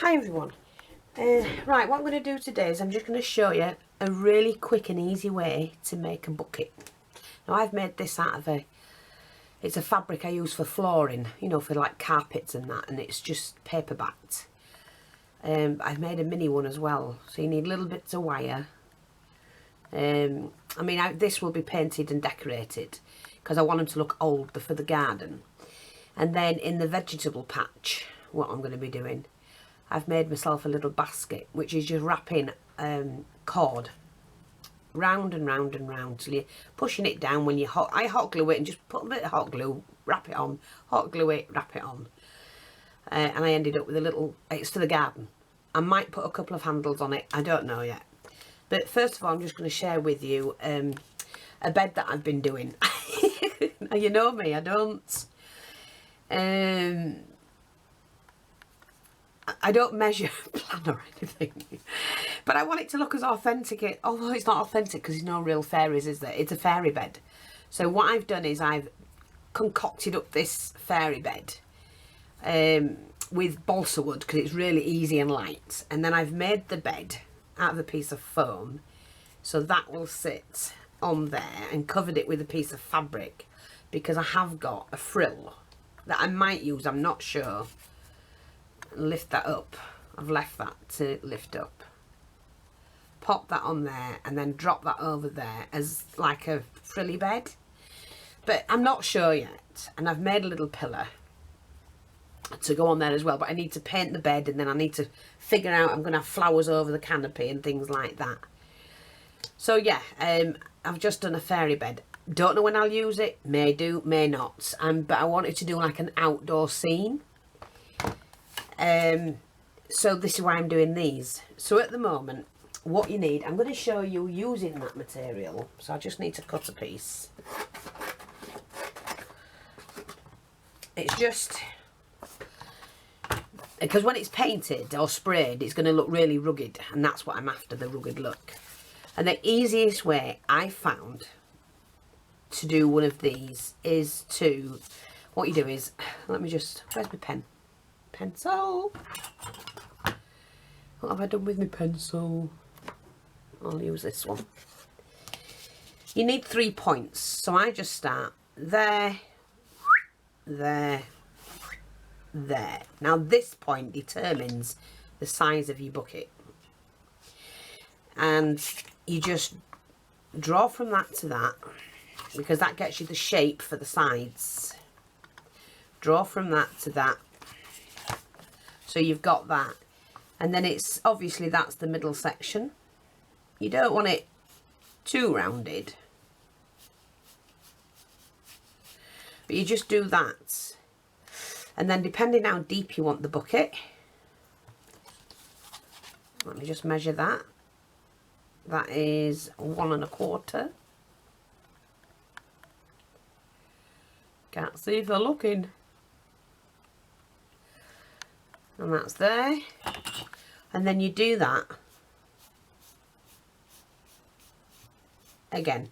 Hi everyone. Right, what I'm going to do today is I'm just going to show you a really quick and easy way to make a bucket. Now I've made this out of it's a fabric I use for flooring, you know, for like carpets and that, and it's just paper backed. I've made a mini one as well, so you need little bits of wire. This will be painted and decorated because I want them to look old for the garden. And then in the vegetable patch, what I'm going to be doing, I've made myself a little basket, which is just wrapping cord round and round and round till you're pushing it down. When you I hot glue it and just put a bit of hot glue, wrap it on, hot glue it, wrap it on. And I ended up with a little, it's for the garden. I might put a couple of handles on it, I don't know yet. But first of all, I'm just going to share with you a bed that I've been doing. Now, you know me, I don't measure, plan or anything, but I want it to look as authentic, although it's not authentic because there's no real fairies, is there? It's a fairy bed. So what I've done is I've concocted up this fairy bed with balsa wood because it's really easy and light, and then I've made the bed out of a piece of foam, so that will sit on there, and covered it with a piece of fabric because I have got a frill that I might use, I'm not sure. Lift that up. I've left that to lift up. Pop that on there and then drop that over there as like a frilly bed. But I'm not sure yet. And I've made a little pillar to go on there as well. But I need to paint the bed, and then I need to figure out, I'm going to have flowers over the canopy and things like that. So yeah, I've just done a fairy bed. Don't know when I'll use it. May do, may not. But I wanted to do like an outdoor scene. So this is why I'm doing these. So at the moment, what you need, I'm going to show you using that material. So I just need to cut a piece. It's just because when it's painted or sprayed, it's going to look really rugged, and that's what I'm after, the rugged look. And the easiest way I found to do one of these is to, what you do is, let me just, where's my pen? Pencil. What have I done with my pencil? I'll use this one. You need 3 points, so I just start there, there, there. Now this point determines the size of your bucket, and you just draw from that to that because that gets you the shape for the sides. Draw from that to that. So you've got that, and then it's obviously that's the middle section. You don't want it too rounded, but you just do that, and then depending how deep you want the bucket, let me just measure that. That is 1 1/4. Can't see if they're looking. And that's there. And then you do that again.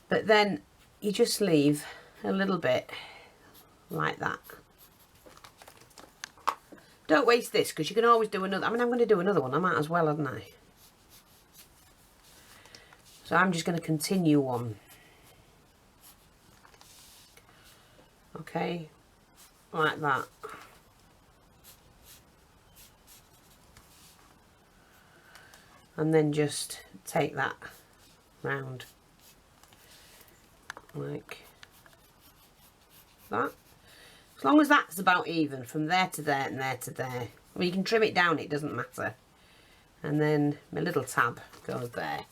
But then you just leave a little bit like that. Don't waste this because you can always do another. I mean, I'm going to do another one. I might as well, hadn't I? So I'm just going to continue on. Okay, like that. And then just take that round like that. As long as that's about even from there to there and there to there. Well, you can trim it down, it doesn't matter. And then my little tab goes there.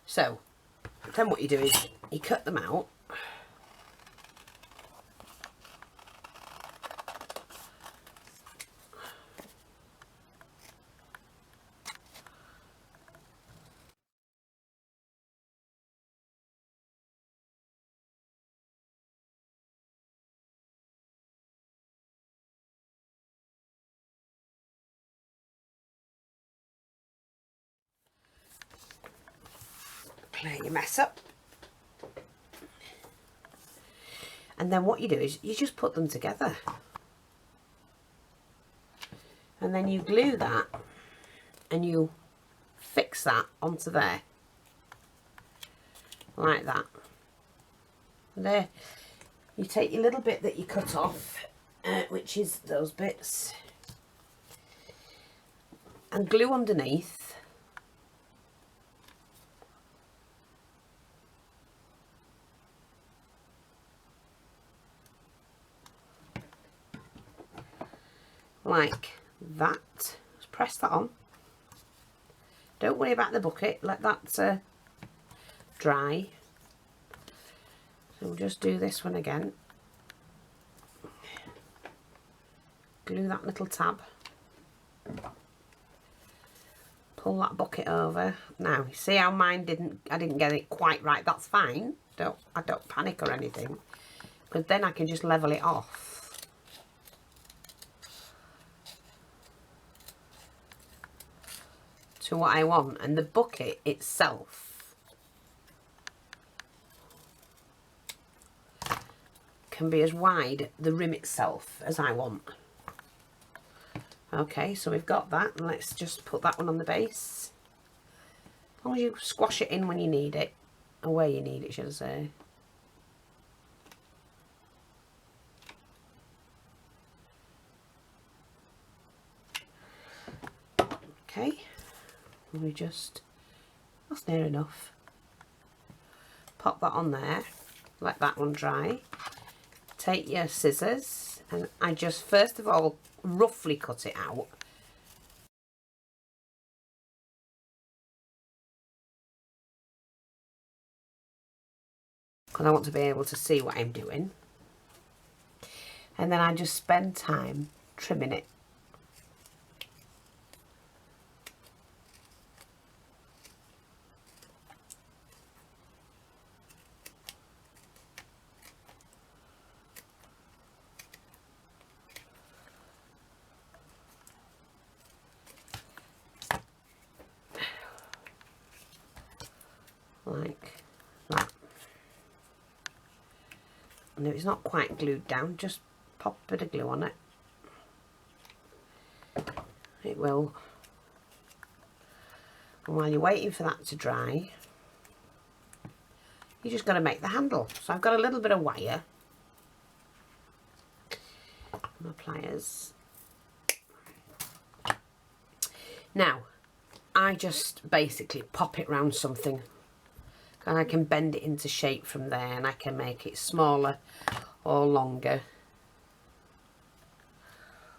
So then what you do is you cut them out. Clear your mess up. And then what you do is you just put them together. And then you glue that and you fix that onto there. Like that. And there, you take your little bit that you cut off, which is those bits, and glue underneath. Like that. Just press that on. Don't worry about the bucket, let that dry. So we'll just do this one again. Glue that little tab. Pull that bucket over. Now, you see how mine I didn't get it quite right. That's fine. I don't panic or anything. Because then I can just level it off. To what I want. And the bucket itself can be as wide, the rim itself, as I want. Okay, so we've got that, and let's just put that one on the base. As long as you squash it in when you need it, or where you need it, should I say. Okay, and we just, that's near enough. Pop that on there, let that one dry. Take your scissors, and I just first of all roughly cut it out. Because I want to be able to see what I'm doing. And then I just spend time trimming it. Like that. And if it's not quite glued down, just pop a bit of glue on it. It will. And while you're waiting for that to dry, you just got to make the handle. So I've got a little bit of wire. My pliers. Now, I just basically pop it round something. And I can bend it into shape from there, and I can make it smaller or longer.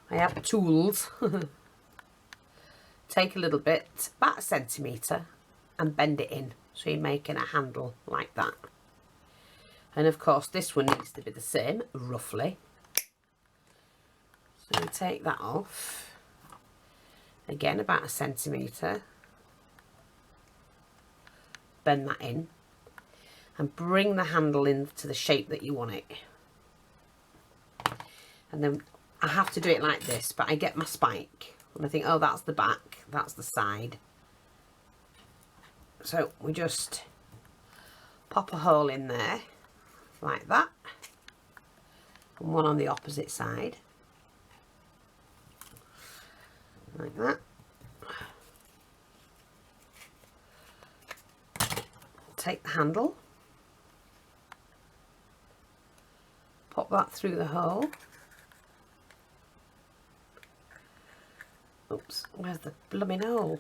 I have tools. Take a little bit, about 1 centimetre, and bend it in. So you're making a handle like that. And of course this one needs to be the same, roughly. So we take that off. Again, about 1 centimetre. Bend that in. And bring the handle into the shape that you want it. And then I have to do it like this, but I get my spike. And I think, oh, that's the back, that's the side. So we just pop a hole in there, like that. And one on the opposite side. Like that. Take the handle. Pop that through the hole. Oops, where's the blooming hole?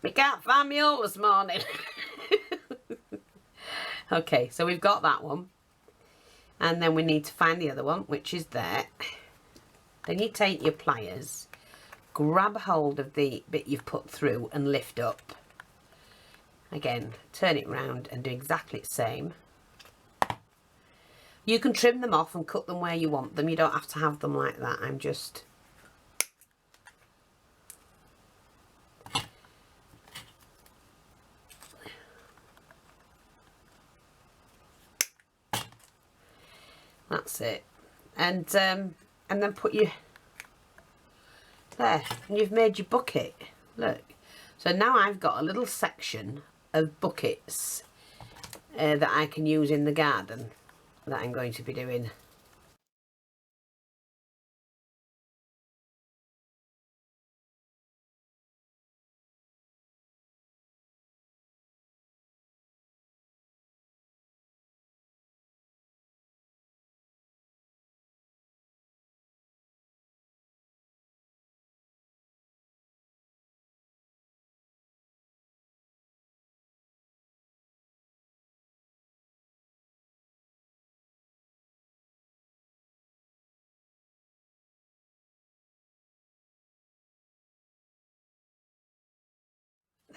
We can't find me hole this morning. Okay, so we've got that one. And then we need to find the other one, which is there. Then you take your pliers, grab hold of the bit you've put through and lift up. Again, turn it round and do exactly the same. You can trim them off and cut them where you want them. You don't have to have them like that. I'm just... That's it. And then put your... There. And you've made your bucket. Look. So now I've got a little section of buckets that I can use in the garden that I'm going to be doing.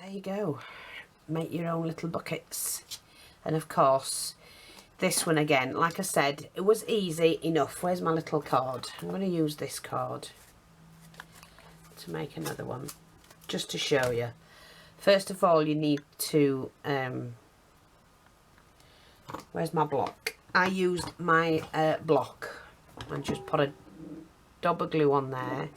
There you go. Make your own little buckets. And of course, this one again, like I said, it was easy enough. Where's my little card? I'm going to use this card to make another one, just to show you. First of all, you need to, where's my block? I used my block and just put a dab of glue on there.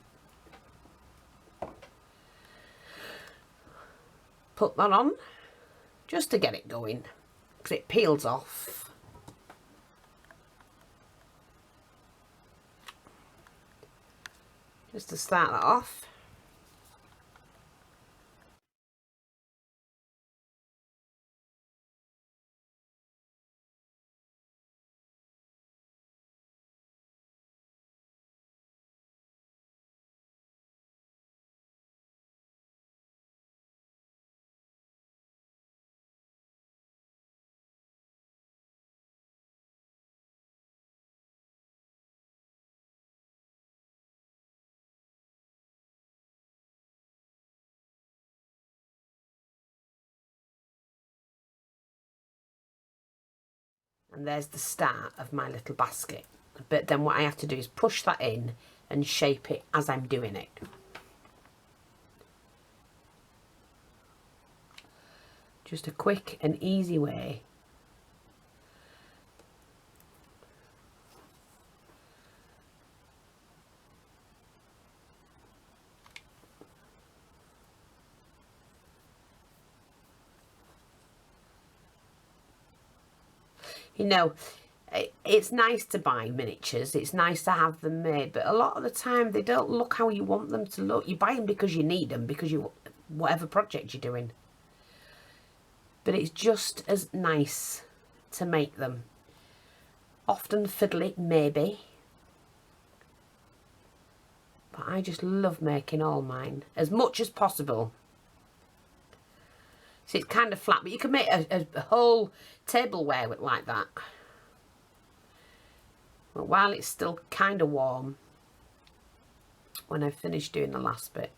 Put that on, just to get it going, because it peels off. Just to start that off. And there's the start of my little basket. But then what I have to do is push that in and shape it as I'm doing it. Just a quick and easy way. You know, it's nice to buy miniatures, it's nice to have them made, but a lot of the time they don't look how you want them to look. You buy them because you need them, because you, whatever project you're doing. But it's just as nice to make them. Often fiddly, maybe. But I just love making all mine, as much as possible. See, it's kind of flat, but you can make a whole tableware with like that. But while it's still kind of warm, when I finish doing the last bit,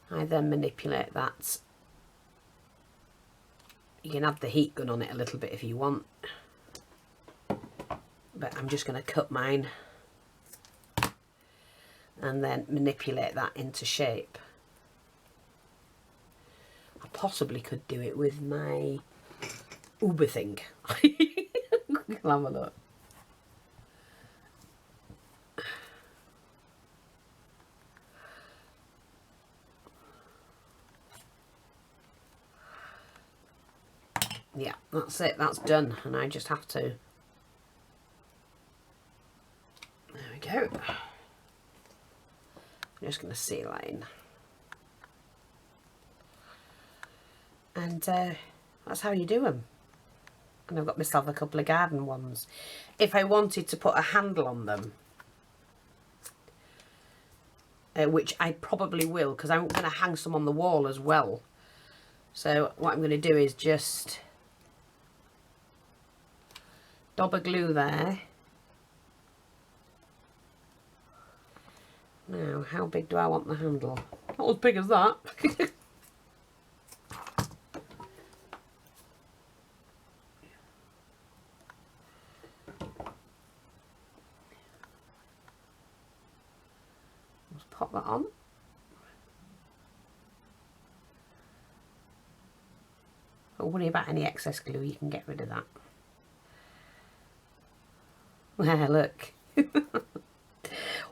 I then manipulate that. You can have the heat gun on it a little bit if you want, but I'm just going to cut mine and then manipulate that into shape. I possibly could do it with my Uber thing. We'll have a look. Yeah, that's it, that's done, and I just have to, there we go. I'm just going to seal that in. And that's how you do them. And I've got myself a couple of garden ones. If I wanted to put a handle on them, which I probably will, because I'm going to hang some on the wall as well. So what I'm going to do is just dab a glue there. Now, how big do I want the handle? Not as big as that. Let's pop that on. Don't worry about any excess glue, you can get rid of that. There, look.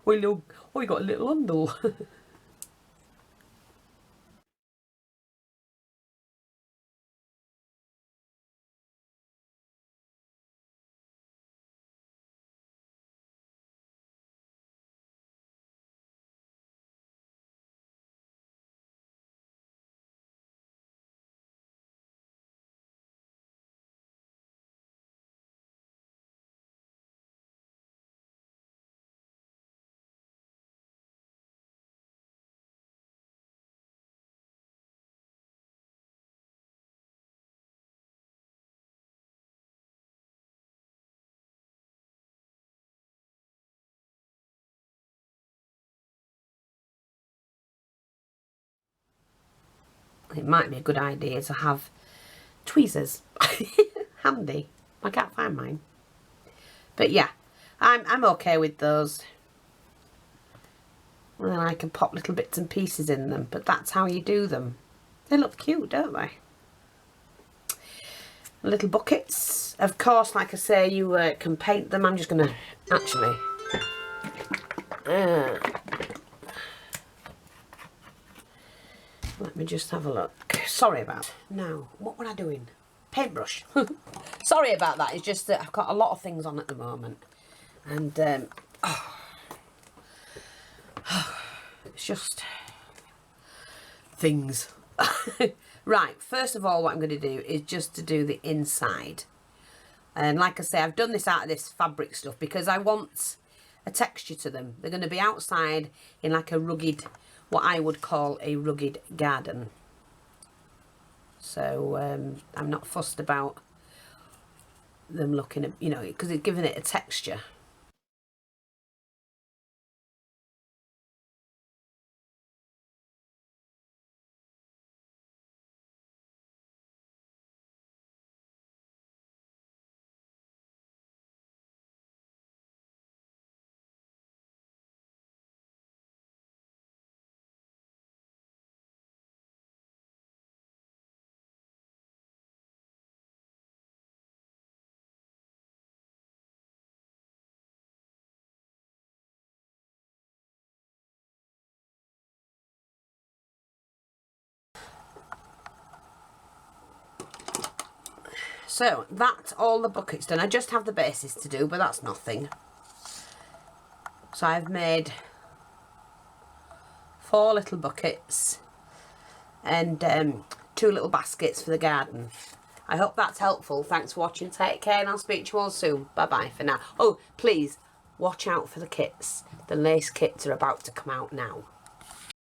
Oh, look. Oh, you got a little handle. it might be a good idea to have tweezers handy. I can't find mine. But yeah, I'm okay with those. And then I can pop little bits and pieces in them, but that's how you do them. They look cute, don't they? Little buckets. Of course, like I say, you can paint them. I'm just going to actually... let me just have a look. Sorry about that. Now, what were I doing? Paintbrush. Sorry about that. It's just that I've got a lot of things on at the moment. And, it's just things. Right, first of all, what I'm going to do is just to do the inside. And like I say, I've done this out of this fabric stuff because I want a texture to them. They're going to be outside in like a rugged, what I would call a rugged garden. So I'm not fussed about them looking, you know, because it's giving it a texture. So that's all the buckets done. I just have the bases to do, but that's nothing. So I've made 4 little buckets and 2 little baskets for the garden. I hope that's helpful. Thanks for watching. Take care and I'll speak to you all soon. Bye bye for now. Oh, please watch out for the kits. The lace kits are about to come out now.